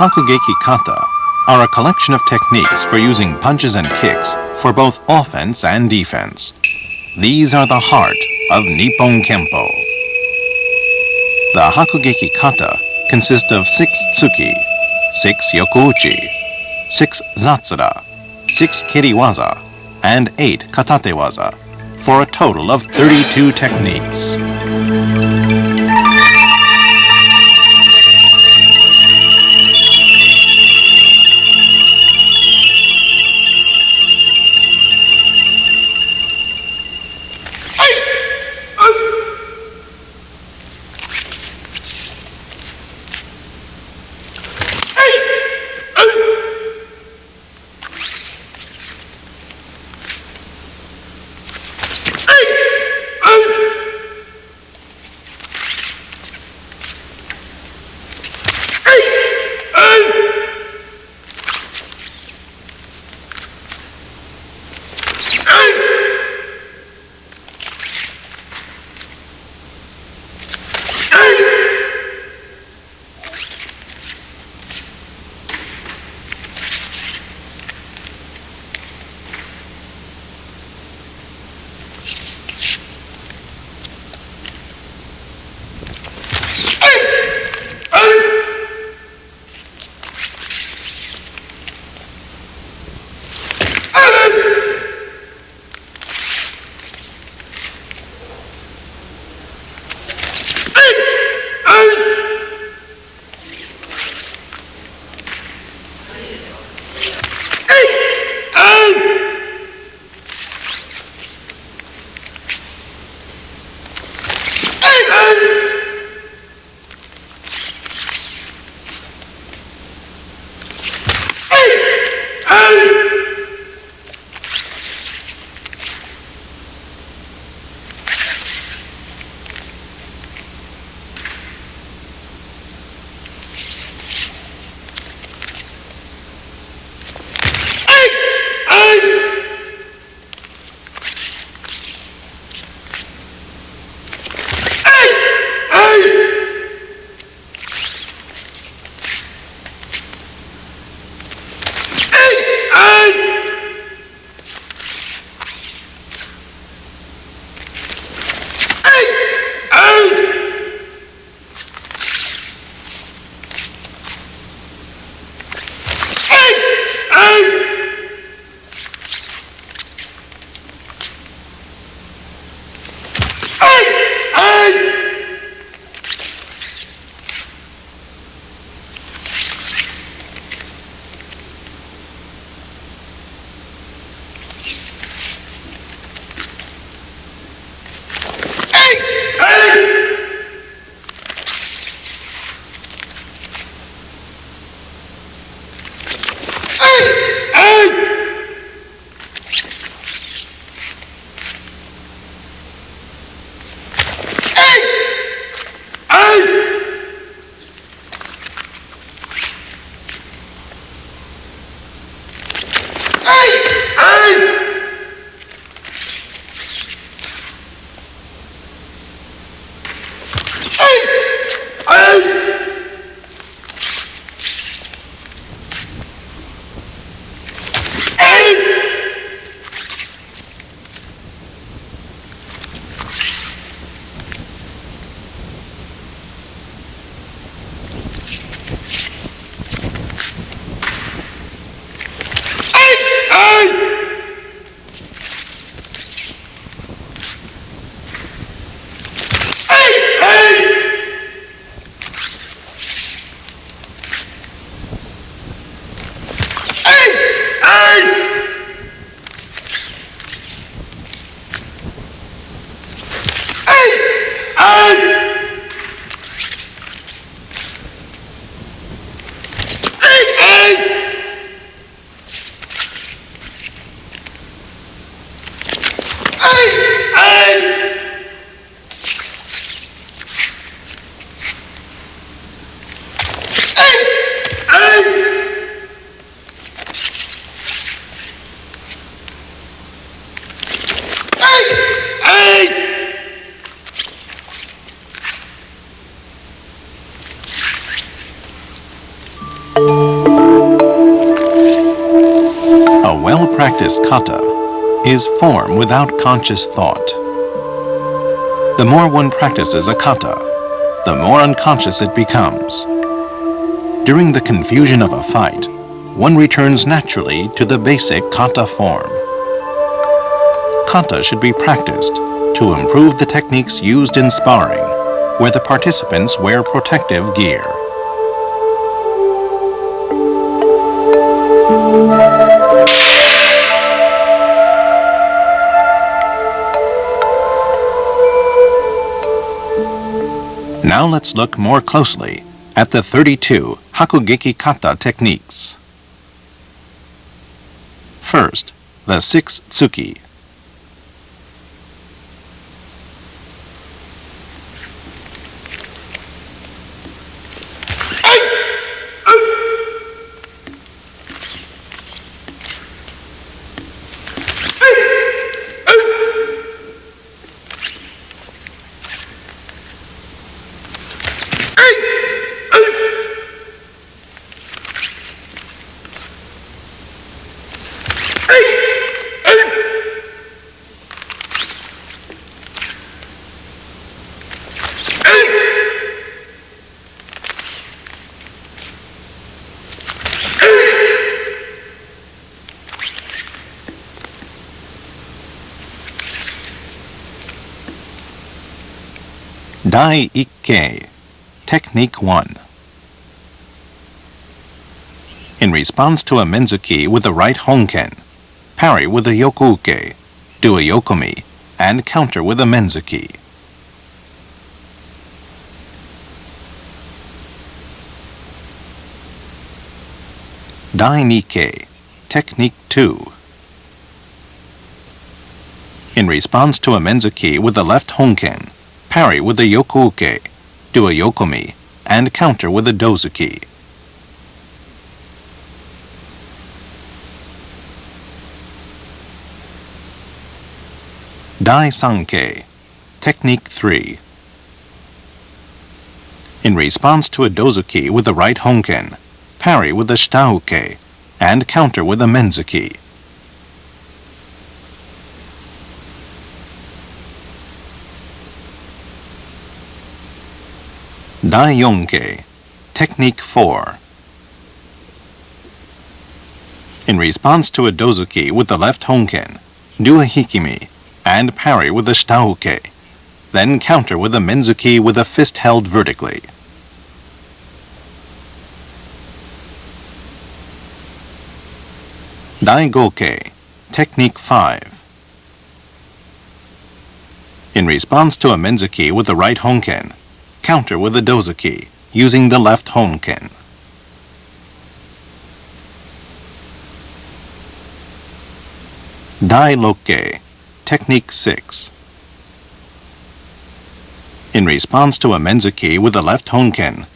Hakugeki Kata are a collection of techniques for using punches and kicks for both offense and defense. These are the heart of Nippon Kempo. The Hakugeki Kata consist of 6 tsuki, 6 yokuuchi, 6 zatsura, 6 kiriwaza, and 8 katate waza, for a total of 32 techniques. practice kata is form without conscious thought. The more one practices a kata, the more unconscious it becomes. During the confusion of a fight, one returns naturally to the basic kata form. Kata should be practiced to improve the techniques used in sparring, where the participants wear protective gear. Now let's look more closely at the 32 Hakugeki Kata techniques. First, the 6 tsuki. Dai Ikke, Technique 1. In response to a menzuki with the right honken, parry with a yokuuke, do a yokomi, and counter with a menzuki. Dai Nikke, Technique 2. In response to a menzuki with the left honken, parry with a yokuuke, do a yokomi, and counter with a dozuki. Dai Sanke, Technique 3. In response to a dozuki with the right honken, parry with a shitauke, and counter with a menzuki. Dai Yonke, Technique 4. In response to a dozuki with the left honken, do a hikimi, and parry with a shitauke, then counter with a menzuki with a fist held vertically. Dai Goke, Technique 5. In response to a menzuki with the right honken, counter with a dozuki, using the left honken. Dai Lokke, Technique 6. In response to a menzuki with the left honken,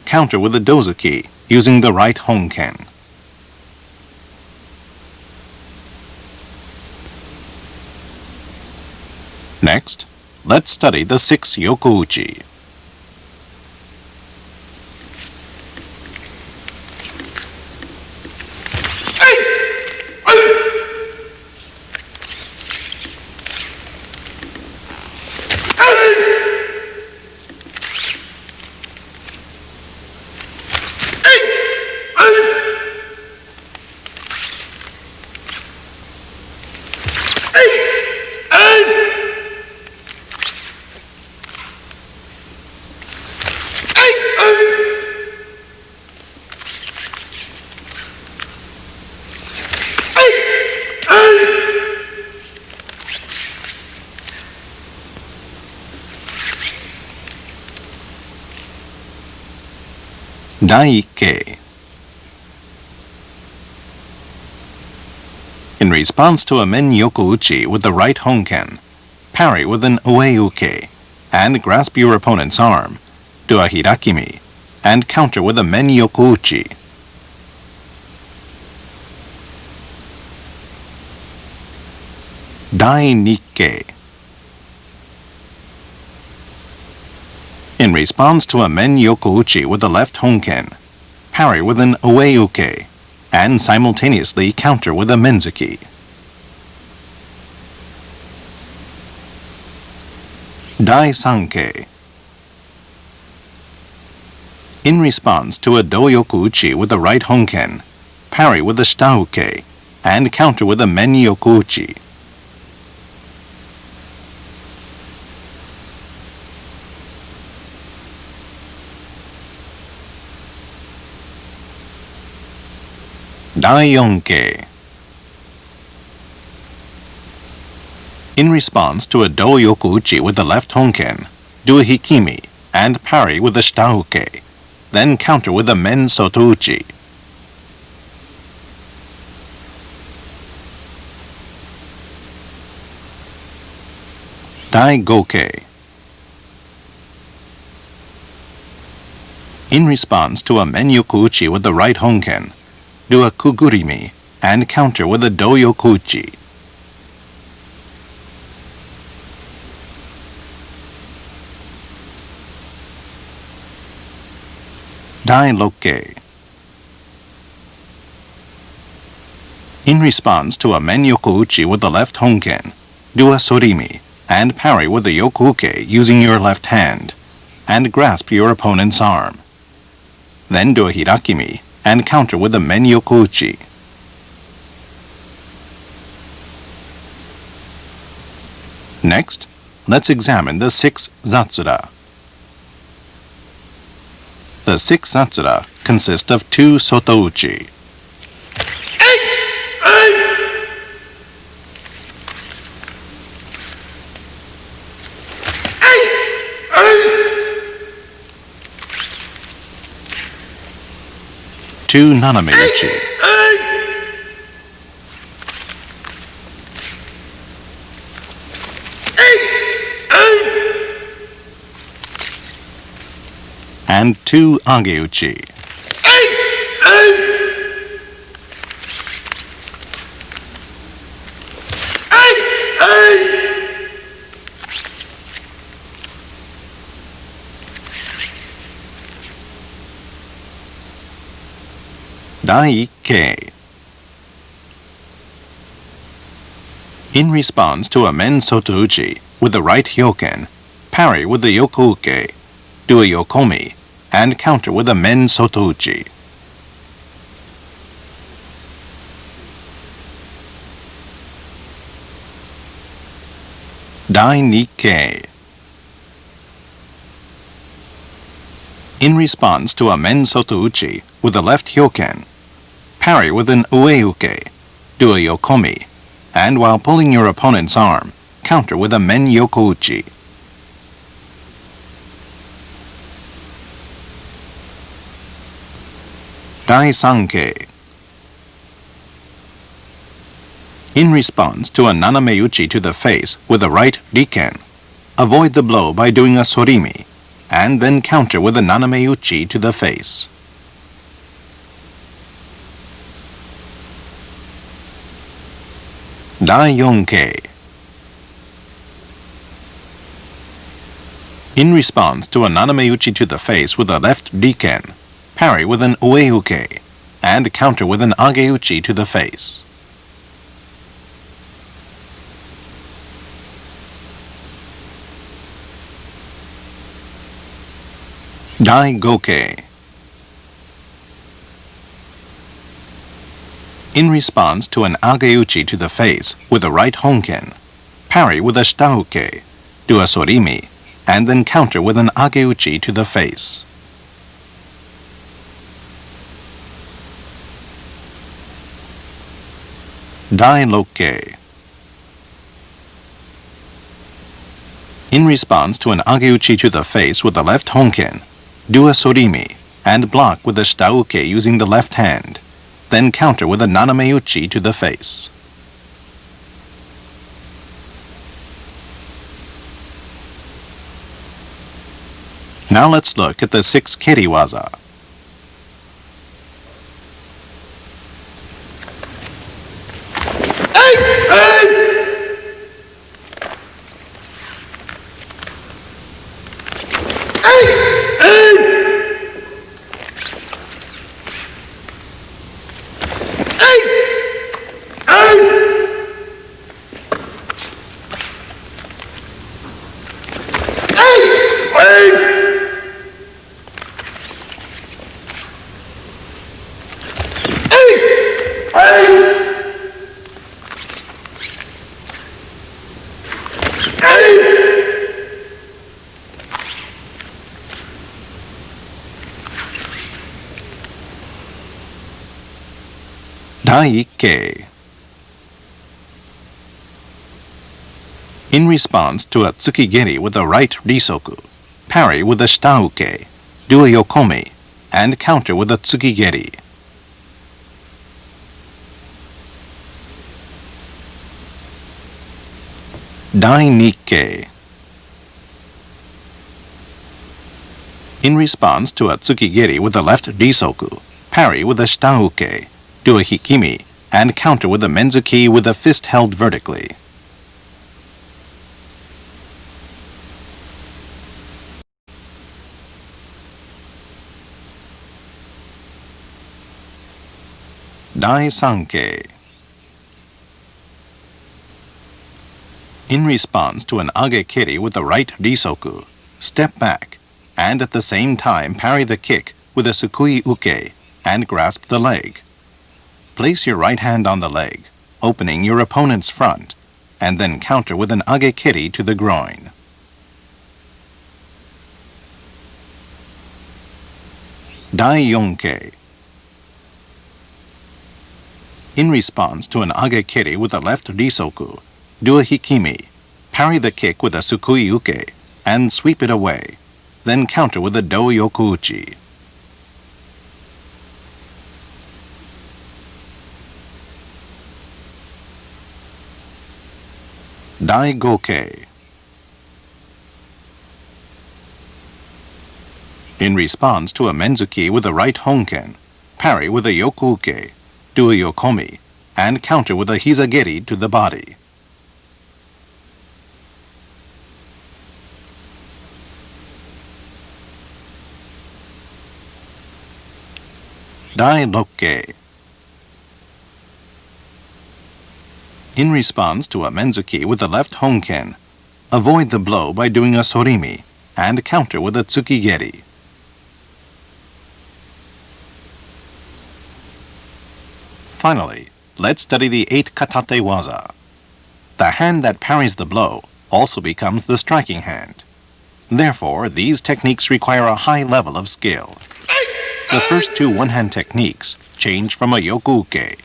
counter with a dozuki, using the right honken. Next, let's study the 6 yokouchi. Dai Ikke. In response to a men yokouchi with the right honken, parry with an ueuke, and grasp your opponent's arm, do a hirakimi, and counter with a men yokouchi. Dai Nikke. In response to a men yokouchi with the left honken, parry with an ueuke, and simultaneously counter with a menzuki. Dai Sankei. In response to a doyoku uchi with the right honken, parry with the shitauke, and counter with a men-yoku uchi. Dai Yonkei. In response to a doyoku uchi with the left honken, do a hikimi and parry with the shitauke, then counter with a men soto uchi. Dai Gokei. In response to a men-yoku uchi with the right honken, do a kugurimi and counter with a doyoku uchi. Dai Lokkei. In response to a men-yoku uchi with the left honken, do a sorimi and parry with the yoku-uke using your left hand, and grasp your opponent's arm. Then do a hirakimi and counter with the men-yoku uchi. Next, let's examine the 6 zatsura. The 6 zatsura consist of 2 soto uchi. Two naname uchi. And 2 age uchi. Dai Ikkei. In response to a men soto uchi with the right hyoken, parry with the yoku-uke, do a yokomi, and counter with a men soto uchi. Dai Nikkei. In response to a men soto uchi with the left hyoken, parry with an ue-uke, do a yokomi, and while pulling your opponent's arm, counter with a men yoku uchi. Dai Sankei. In response to a naname uchi to the face with the right riken, avoid the blow by doing a sorimi, and then counter with a naname uchi to the face. Dai Yonkei. In response to a naname uchi to the face with the left riken, parry with an ue-uke, and counter with an age uchi to the face. Dai Gokei. In response to an age uchi to the face with the right honken, parry with a shitauke, do a sorimi, and then counter with an age uchi to the face. Dai Lokkei. In response to an age uchi to the face with the left honken, do a sorimi, and block with the shitauke using the left hand, then counter with a naname uchi to the face. Now let's look at the 6 keri waza. Dai-ike. In response to a tsukigeri with a right risoku, parry with a shitauke, do a yokomi, and counter with a tsukigeri. Dai-nikke. In response to a tsukigeri with a left risoku, parry with a shitauke, do a hikimi, and counter with a menzuki with a fist held vertically. Dai-sanke. In response to an agekiri with the right risoku, step back, and at the same time parry the kick with a sukui uke and grasp the leg. Place your right hand on the leg, opening your opponent's front, and then counter with an agekiri to the groin. Dai-yonke. In response to an agekiri with a left risoku, do a hikimi, parry the kick with a sukui uke, and sweep it away, then counter with a do-yoku-uchi. Dai-goke. In response to a menzuki with a right honken, parry with a yoku-uke, do a yokomi, and counter with a hizageri to the body. Dai-lokke. In response to a menzuki with the left honken, avoid the blow by doing a sorimi, and counter with a tsukigeri. Finally, let's study the 8 Katate Waza. The hand that parries the blow also becomes the striking hand. Therefore, these techniques require a high level of skill. The first 2 one-hand techniques change from a yoku-uke.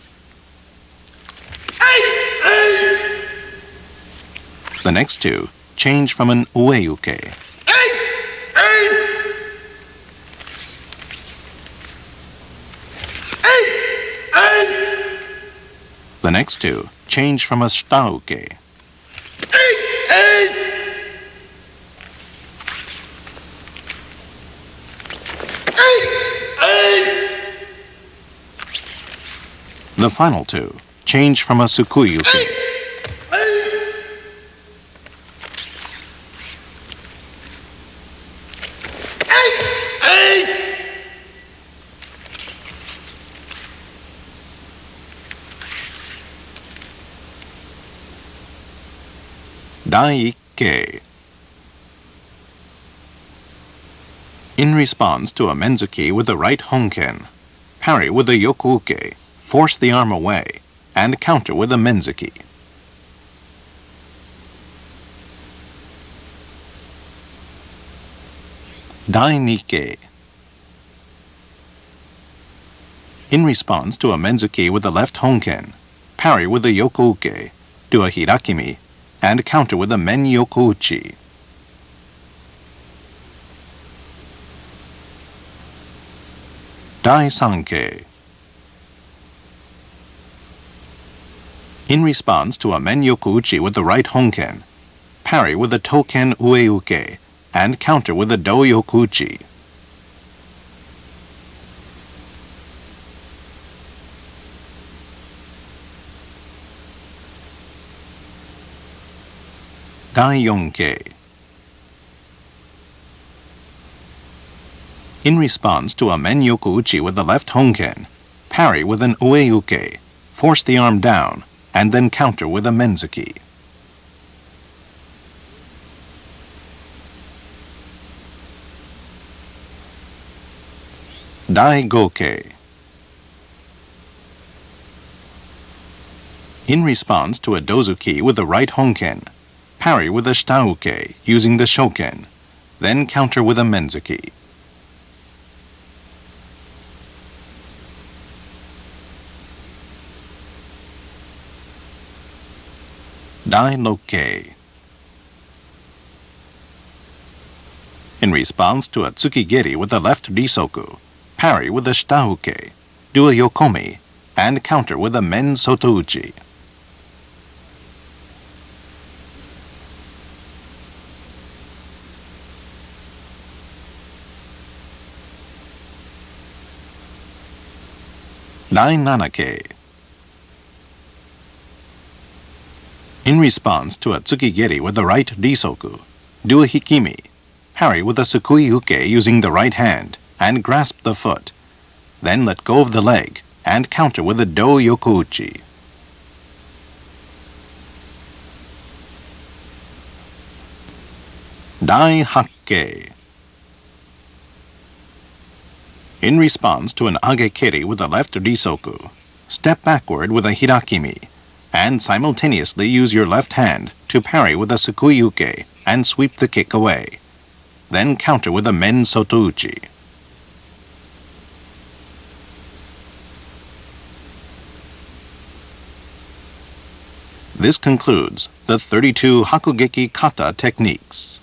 The next 2 change from an ue-uke. The next 2 change from a shitauke. The final 2 change from a sukui-uke. Dai-ikke. In response to a menzuki with the right honken, parry with a yoku-uke, force the arm away, and counter with a menzuki. Dai-nikke. In response to a menzuki with the left honken, parry with a yoku-uke, do a hirakimi, and counter with a men-yoku-uchi. Dai-sanke. In response to a men-yoku-uchi with the right honken, parry with a token ue-uke, and counter with a do-yoku-uchi. Dai-yonke. In response to a men-yoku-uchi with the left honken, parry with an ue-uke, force the arm down, and then counter with a menzuki. Dai-goke. In response to a dozuki with the right honken, parry with a shitauke using the shoken, then counter with a menzuki. Dai Lokkei. In response to a tsukigeri with the left risoku, parry with a shitauke, do a yokomi, and counter with a men sotouchi. Dai Nanake. In response to a tsukigeri with the right risoku, do a hikimi, parry with a sukui uke using the right hand, and grasp the foot. Then let go of the leg, and counter with a do yokouchi. Dai Hakke. In response to an agekeri with the left risoku, step backward with a hirakimi, and simultaneously use your left hand to parry with a sukui uke and sweep the kick away. Then counter with a men sotouchi. This concludes the 32 Hakugeki Kata techniques.